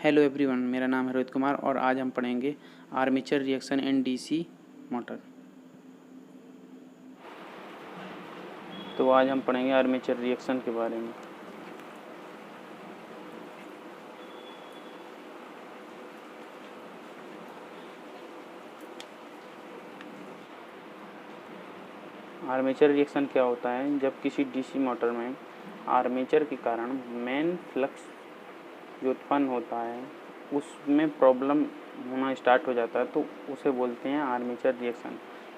Hello everyone, मेरा नाम है रोहित कुमार और आज हम पढ़ेंगे armature reaction in DC motor. तो आज हम पढ़ेंगे आर्मेचर रिएक्शन के बारे में। आर्मेचर रिएक्शन क्या होता है? जब किसी डीसी मोटर में आर्मेचर के कारण मेन फ्लक्स जो उत्पन्न होता है उसमें प्रॉब्लम होना स्टार्ट हो जाता है, तो उसे बोलते हैं आर्मेचर रिएक्शन।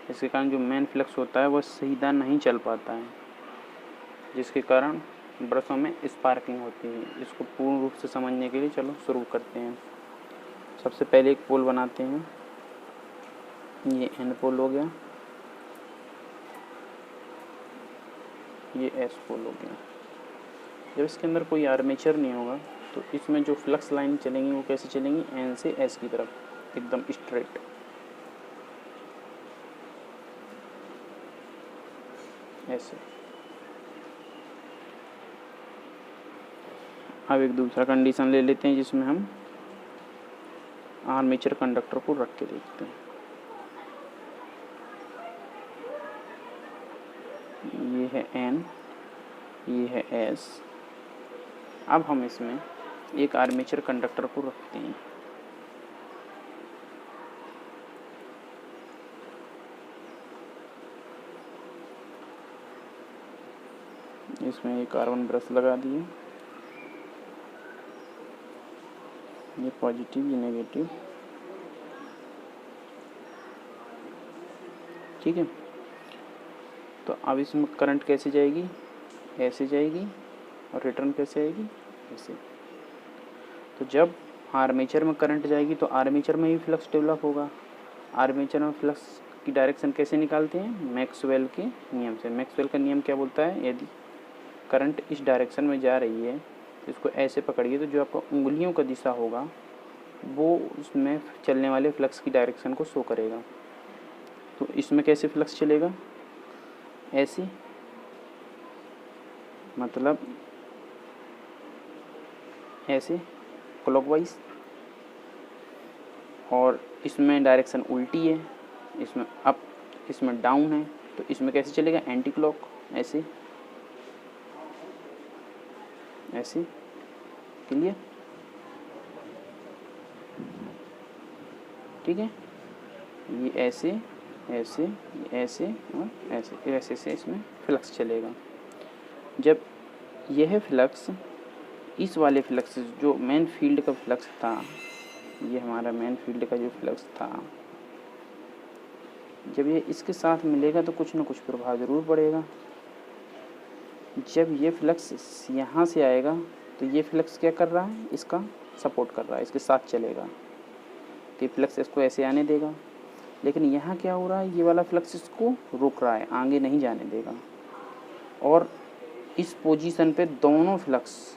इसके कारण जो मेन फ्लक्स होता है वह सीधा नहीं चल पाता है, जिसके कारण ब्रशों में स्पार्किंग होती है। इसको पूर्ण रूप से समझने के लिए चलो शुरू करते हैं। सबसे पहले एक पोल बनाते हैं। ये एन पोल हो गया, ये एस पोल हो गया। जब इसके अंदर कोई आर्मेचर नहीं होगा तो इसमें जो फ्लक्स लाइन चलेंगी वो कैसे चलेंगी? एन से एस की तरफ एकदम स्ट्रेट। ऐसे। अब एक दूसरा कंडीशन ले लेते हैं जिसमें हम आर्मेचर कंडक्टर को रख के देखते हैं। ये है एन, ये है एस। अब हम इसमें एक आर्मेचर कंडक्टर को रखते हैं। इसमें एक कार्बन ब्रश लगा दिए, ये पॉजिटिव, ये नेगेटिव। ठीक है। तो अब इसमें करंट कैसे जाएगी? ऐसे जाएगी। और रिटर्न कैसे आएगी? ऐसे। तो जब आर्मेचर में करंट जाएगी तो आर्मेचर में ही फ्लक्स डेवलप होगा। आर्मेचर में फ्लक्स की डायरेक्शन कैसे निकालते हैं? मैक्सवेल के नियम से। मैक्सवेल का नियम क्या बोलता है? यदि करंट इस डायरेक्शन में जा रही है तो इसको ऐसे पकड़िए, तो जो आपका उंगलियों का दिशा होगा वो उसमें चलने वाले फ्लक्स की डायरेक्शन को शो करेगा। तो इसमें कैसे फ्लक्स चलेगा? ऐसे, मतलब ऐसे क्लॉकवाइज। और इसमें डायरेक्शन उल्टी है, इसमें अप, इसमें डाउन है, तो इसमें कैसे चलेगा? Anti clock. ऐसे ऐसे। क्लियर? ठीक है। ये ऐसे ऐसे, ये ऐसे और ऐसे, ऐसे से इसमें फ्लक्स चलेगा। जब यह फ्लक्स इस वाले फ्लक्स जो मेन फील्ड का फ्लक्स था, ये हमारा मेन फील्ड का जो फ्लक्स था, जब ये इसके साथ मिलेगा तो कुछ ना कुछ प्रभाव ज़रूर पड़ेगा। जब ये फ्लक्स यहाँ से आएगा तो ये फ्लक्स क्या कर रहा है? इसका सपोर्ट कर रहा है, इसके साथ चलेगा, तो ये फ्लक्स इसको ऐसे आने देगा। लेकिन यहाँ क्या हो रहा है? ये वाला फ्लक्स इसको रोक रहा है, आगे नहीं जाने देगा। और इस पोजीशन पे दोनों फ्लक्स,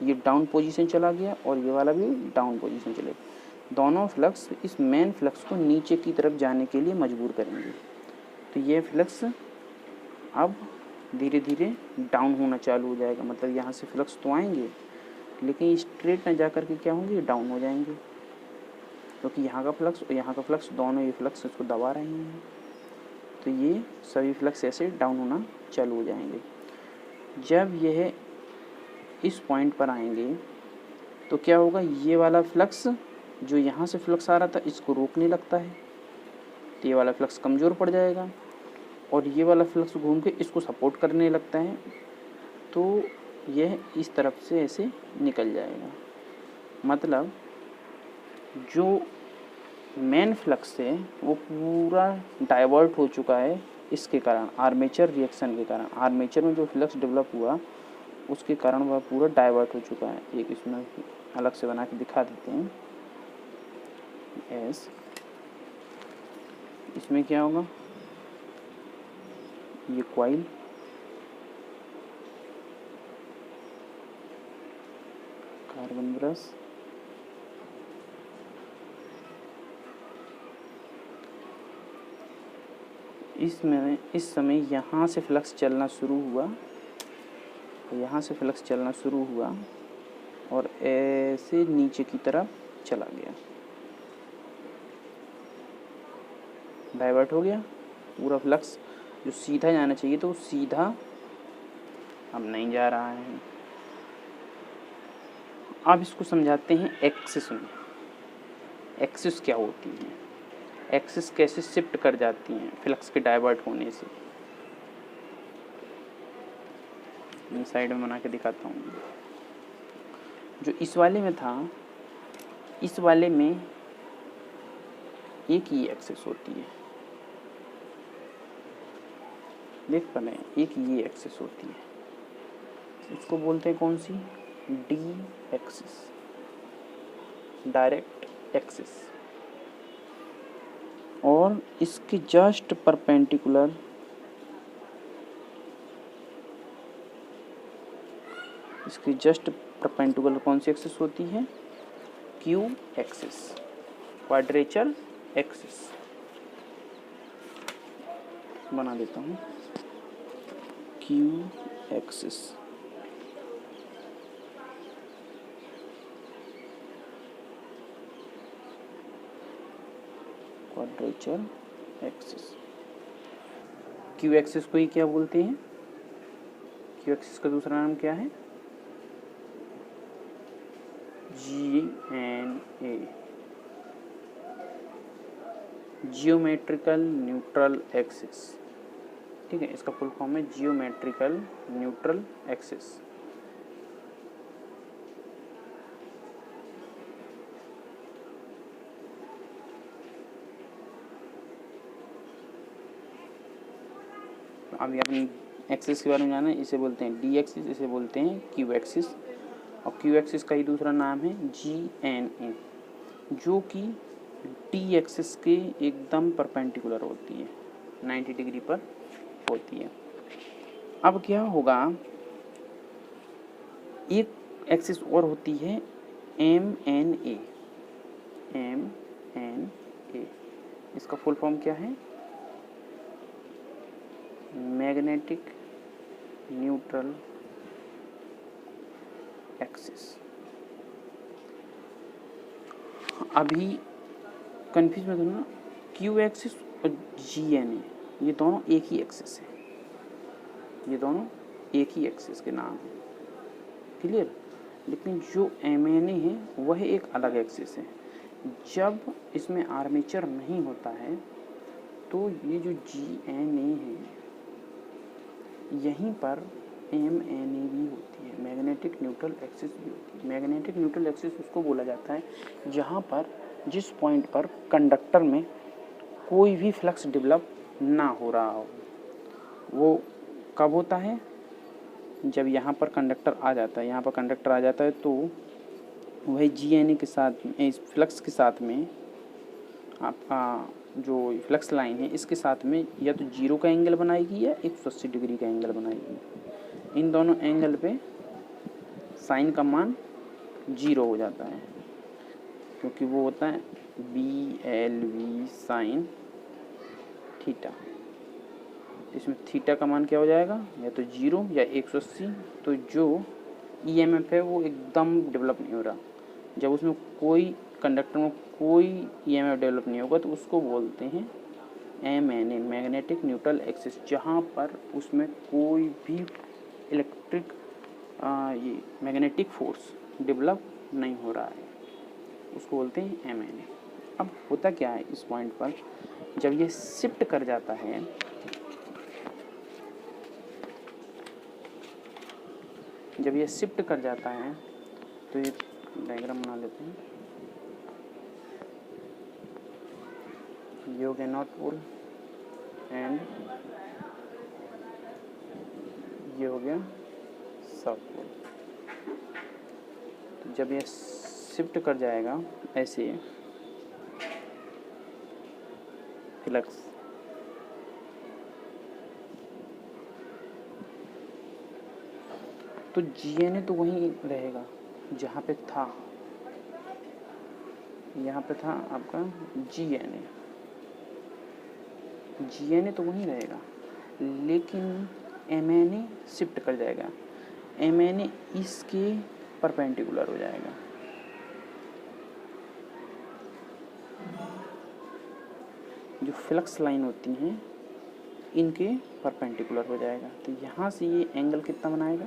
ये डाउन पोजीशन चला गया और ये वाला भी डाउन पोजीशन चलेगा। दोनों फ्लक्स इस मेन फ्लक्स को नीचे की तरफ जाने के लिए मजबूर करेंगे। तो ये फ्लक्स अब धीरे धीरे डाउन होना चालू हो जाएगा। मतलब यहाँ से फ्लक्स तो आएंगे लेकिन स्ट्रेट ना जा कर के क्या होंगे? डाउन हो जाएंगे, क्योंकि यहाँ का फ्लक्स और यहाँ का फ्लक्स, दोनों ये फ्लक्स इसको दबा रहे हैं। तो ये सभी फ्लक्स ऐसे डाउन होना चालू हो जाएंगे। जब यह इस पॉइंट पर आएंगे तो क्या होगा? ये वाला फ्लक्स जो यहाँ से फ्लक्स आ रहा था इसको रोकने लगता है, तो ये वाला फ्लक्स कमज़ोर पड़ जाएगा। और ये वाला फ्लक्स घूम के इसको सपोर्ट करने लगता है, तो यह इस तरफ से ऐसे निकल जाएगा। मतलब जो मेन फ्लक्स है वो पूरा डाइवर्ट हो चुका है इसके कारण, आर्मेचर रिएक्शन के कारण। आर्मेचर में जो फ्लक्स डेवलप हुआ उसके कारण वह पूरा डाइवर्ट हो चुका है। एक इसमें अलग से बना के दिखा देते हैं। एस, इसमें क्या होगा? ये कॉइल, कार्बन ब्रश, इसमें इस समय यहाँ से फ्लक्स चलना शुरू हुआ, यहाँ से फ्लक्स चलना शुरू हुआ और ऐसे नीचे की तरफ चला गया, डाइवर्ट हो गया। पूरा फ्लक्स जो सीधा जाना चाहिए तो सीधा अब नहीं जा रहा है। अब इसको समझाते हैं एक्सिस में। एक्सिस क्या होती है, एक्सिस कैसे शिफ्ट कर जाती हैं फ्लक्स के डाइवर्ट होने से। मैं साइड में बना के दिखाता हूँ। जो इस वाले में था, इस वाले में एक ही एक्सिस होती है, देख पा रहे हैं, एक ये एक्सिस होती है, इसको बोलते हैं कौन सी, डी एक्सिस, डायरेक्ट एक्सिस। और इसके जस्ट परपेंडिकुलर कौन सी एक्सिस होती है, क्यू एक्सिस, क्वाड्रेचर एक्सिस। बना देता हूँ, Q axis. Quadrature axis. Q axis को ही क्या बोलते हैं, क्यू एक्सिस का दूसरा नाम क्या है, GNA, जियोमेट्रिकल न्यूट्रल एक्सिस। ठीक है, इसका फुल फॉर्म है जियोमेट्रिकल न्यूट्रल एक्सिस। अभी अपनी एक्सिस के बारे में जाना है, इसे बोलते हैं डी एक्सिस, इसे बोलते हैं क्यू एक्सिस। और क्यू एक्सिस का ही दूसरा नाम है GNA, जो कि टी एक्सिस के एकदम परपेंडिकुलर होती है, 90 डिग्री पर होती है। अब क्या होगा, एक एक्सिस और होती है MNA। MNA इसका फुल फॉर्म क्या है, मैग्नेटिक न्यूट्रल एक्सिस। अभी कंफ्यूज मत होना, क्यू एक्सिस और GNA ये दोनों एक ही एक्सिस है, ये दोनों एक ही एक्सिस के नाम है, क्लियर। लेकिन जो MNA है वह एक अलग एक्सिस है। जब इसमें आर्मेचर नहीं होता है तो ये जो GNA है यहीं पर MNA भी होती है, मैग्नेटिक न्यूट्रल एक्सिस भी होती है। मैग्नेटिक न्यूट्रल एक्सिस उसको बोला जाता है जहाँ पर, जिस पॉइंट पर कंडक्टर में कोई भी फ्लक्स डेवलप ना हो रहा हो। वो कब होता है, जब यहाँ पर कंडक्टर आ जाता है, यहाँ पर कंडक्टर आ जाता है तो वही GNA के साथ, इस फ्लक्स के साथ में आपका जो फ्लक्स लाइन है इसके साथ में या तो 0 का एंगल बनाएगी या 180 डिग्री का एंगल बनाएगी। इन दोनों एंगल पे साइन का मान 0 हो जाता है, क्योंकि वो होता है BLV साइन थीटा। इसमें थीटा का मान क्या हो जाएगा, या तो 0 या 180। तो जो EMF है वो एकदम डेवलप नहीं हो रहा। जब उसमें कोई कंडक्टर में कोई EMF डेवलप नहीं होगा तो उसको बोलते हैं MNA, मैग्नेटिक न्यूट्रल एक्सिस, जहाँ पर उसमें कोई भी इलेक्ट्रिक ये मैग्नेटिक फोर्स डेवलप नहीं हो रहा है, उसको बोलते हैं MNA। अब होता क्या है इस पॉइंट पर, जब ये शिफ्ट कर जाता है, जब ये शिफ्ट कर जाता है तो ये डायग्राम बना लेते हैं। ये हो गया नॉर्थ पोल एंड ये हो गया साउथ पोल। तो जब ये शिफ्ट कर जाएगा ऐसे फ्लक्स, तो GNA तो वहीं रहेगा जहाँ पे था, यहाँ पे था आपका GNA तो वहीं रहेगा, लेकिन MNA शिफ्ट कर जाएगा। MNA इसके परपेंडिकुलर हो जाएगा। जो फ्लक्स लाइन होती हैं इनके परपेंडिकुलर हो जाएगा। तो यहाँ से ये एंगल कितना बनाएगा,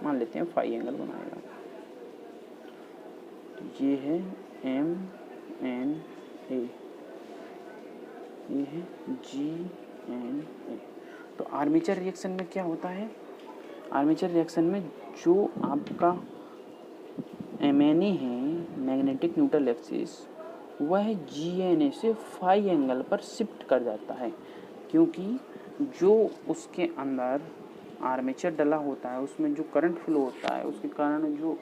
मान लेते हैं फाई एंगल बनाएगा। तो ये है MNA, ये है GNA। तो आर्मेचर रिएक्शन में क्या होता है, आर्मेचर रिएक्शन में जो आपका MNA है मैग्नेटिक न्यूट्रल एक्सिस, वह GNA से फाई एंगल पर शिफ्ट कर जाता है, क्योंकि जो उसके अंदर आर्मेचर डला होता है उसमें जो करंट फ्लो होता है उसके कारण जो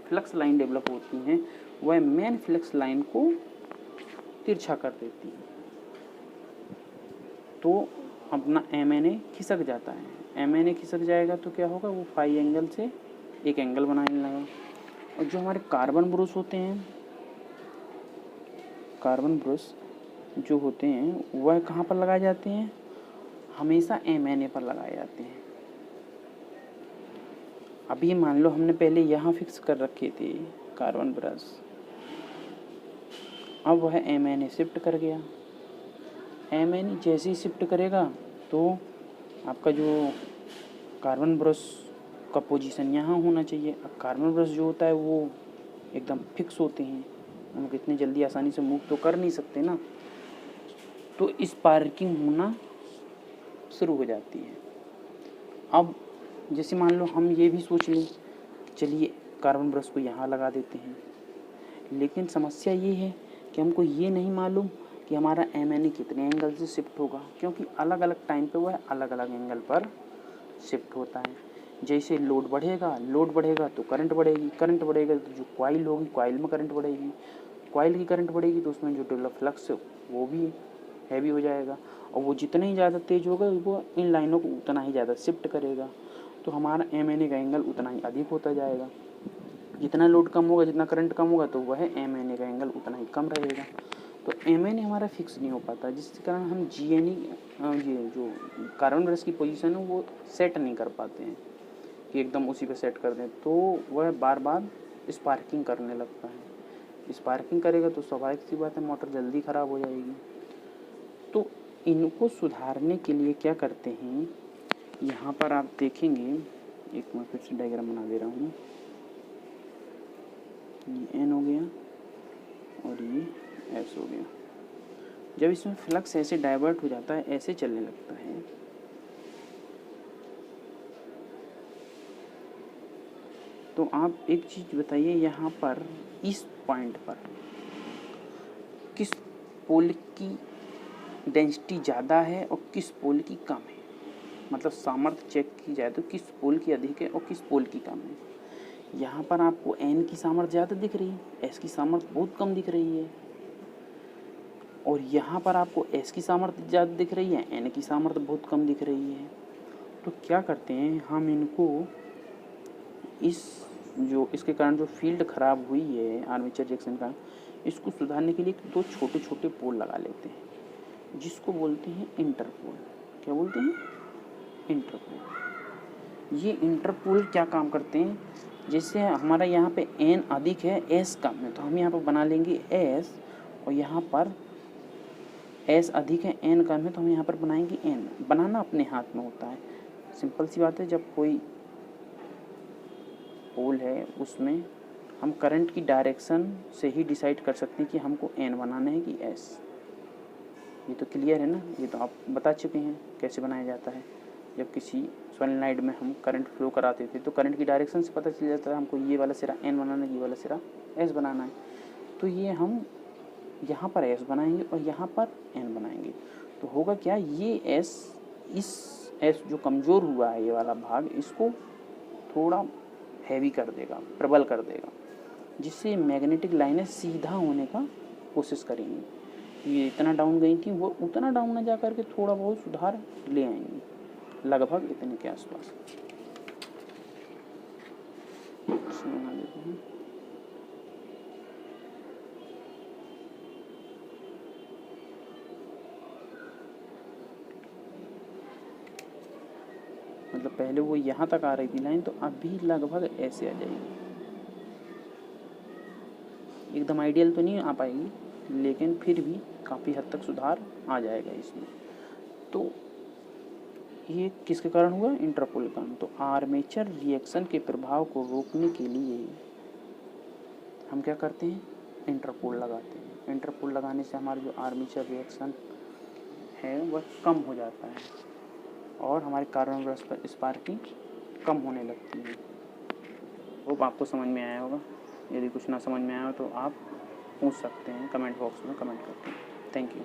फ्लक्स लाइन डेवलप होती हैं वह मेन फ्लक्स लाइन को तिरछा कर देती है। तो अपना MNA खिसक जाता है। MNA खिसक जाएगा तो क्या होगा, वो फाई एंगल से एक एंगल बनाने लगा। और जो हमारे कार्बन ब्रुश होते हैं, कार्बन ब्रुश जो होते हैं वह कहाँ पर लगाए जाते हैं, हमेशा MNA पर लगाए जाते हैं। अभी मान लो हमने पहले यहाँ फिक्स कर रखे थे कार्बन ब्रश, अब वह MNA शिफ्ट कर गया। MNA जैसे ही शिफ्ट करेगा तो आपका जो कार्बन ब्रश का पोजीशन यहाँ होना चाहिए। अब कार्बन ब्रश जो होता है वो एकदम फिक्स होते हैं, उनको इतनी जल्दी आसानी से मूव तो कर नहीं सकते ना, तो स्पार्किंग होना शुरू हो जाती है। अब जैसे मान लो हम ये भी सोच लें, चलिए कार्बन ब्रश को यहाँ लगा देते हैं, लेकिन समस्या ये है कि हमको ये नहीं मालूम कि हमारा MNA कितने एंगल से शिफ्ट होगा, क्योंकि अलग अलग टाइम पे वह अलग अलग एंगल पर शिफ्ट होता है। जैसे लोड बढ़ेगा तो करंट बढ़ेगी, करंट बढ़ेगा तो जो कॉइल होगी कॉइल में करंट बढ़ेगी, कॉइल की करंट बढ़ेगी तो उसमें जो डेवलप फ्लक्स वो भी हैवी हो जाएगा, और वो जितना ही ज़्यादा तेज़ होगा वो इन लाइनों को उतना ही ज़्यादा शिफ्ट करेगा। तो हमारा MNA का एंगल उतना ही अधिक होता जाएगा। जितना लोड कम होगा, जितना करंट कम होगा, तो वह MNA का एंगल उतना ही कम रहेगा। तो MNA हमारा फिक्स नहीं हो पाता, जिसके कारण हम ये जो कार्बन ब्रश की पोजीशन है वो सेट नहीं कर पाते हैं कि एकदम उसी पे सेट कर दें, तो वह बार बार स्पार्किंग करने लगता है। स्पार्किंग करेगा तो स्वाभाविक सी बात है मोटर जल्दी ख़राब हो जाएगी। तो इनको सुधारने के लिए क्या करते हैं, यहाँ पर आप देखेंगे, एक मैं फिर से डायग्राम बना दे रहा हूँ। ये N हो गया और ये S हो गया। जब इसमें फ्लक्स ऐसे डाइवर्ट हो जाता है, ऐसे चलने लगता है, तो आप एक चीज़ बताइए, यहाँ पर इस पॉइंट पर किस पोल की डेंसिटी ज़्यादा है और किस पोल की कम है, मतलब सामर्थ्य चेक की जाए तो किस पोल की अधिक है और किस पोल की कम है। यहाँ पर आपको N की सामर्थ्य ज़्यादा दिख रही है, S की सामर्थ्य बहुत कम दिख रही है, और यहाँ पर आपको S की सामर्थ्य ज़्यादा दिख रही है, N की सामर्थ्य बहुत कम दिख रही है। तो क्या करते हैं हम इनको, इसके कारण जो फील्ड ख़राब हुई है आर्मेचर रिएक्शन का, इसको सुधारने के लिए दो छोटे छोटे पोल लगा लेते हैं, जिसको बोलते हैं इंटरपोल। क्या बोलते हैं, इंटरपोल। ये इंटरपोल क्या काम करते हैं, जैसे हमारा यहाँ पे N अधिक है S कम है, तो हम यहाँ पर बना लेंगे S, और यहाँ पर S अधिक है N कम है तो हम यहाँ पर बनाएंगे N। बनाना अपने हाथ में होता है, सिंपल सी बात है। जब कोई पोल है उसमें हम करंट की डायरेक्शन से ही डिसाइड कर सकते हैं कि हमको N बनाना है कि S। ये तो क्लियर है ना, ये तो आप बता चुके हैं कैसे बनाया जाता है। जब किसी सोलेनोइड में हम करंट फ्लो कराते थे तो करंट की डायरेक्शन से पता चल जाता है हमको ये वाला सिरा N बनाना है, ये वाला सिरा S बनाना है। तो ये हम यहाँ पर S बनाएंगे और यहाँ पर N बनाएंगे, तो होगा क्या, ये S, इस S जो कमज़ोर हुआ है ये वाला भाग, इसको थोड़ा हैवी कर देगा, प्रबल कर देगा, जिससे मैग्नेटिक लाइनें सीधा होने का कोशिश करेंगी। ये इतना डाउन गई थी, वो उतना डाउन ना जा करके थोड़ा बहुत सुधार ले आएंगी, लगभग इतने के आसपास। बना देते हैं। मतलब पहले वो यहाँ तक आ रही थी लाइन, तो अभी लगभग ऐसे आ जाएगी। एकदम आइडियल तो नहीं आ पाएगी, लेकिन फिर भी काफ़ी हद तक सुधार आ जाएगा इसमें। तो ये किसके कारण हुआ? इंटरपोल के कारण। तो आर्मेचर रिएक्शन के प्रभाव को रोकने के लिए हम क्या करते हैं? इंटरपोल लगाते हैं। इंटरपोल लगाने से हमारा जो आर्मेचर रिएक्शन है वह कम हो जाता है और हमारे कार्बन स्पार्किंग कम होने लगती है। होप आपको समझ में आया होगा। यदि कुछ ना समझ में आया हो तो आप पूछ सकते हैं कमेंट बॉक्स में कमेंट करके। Thank you.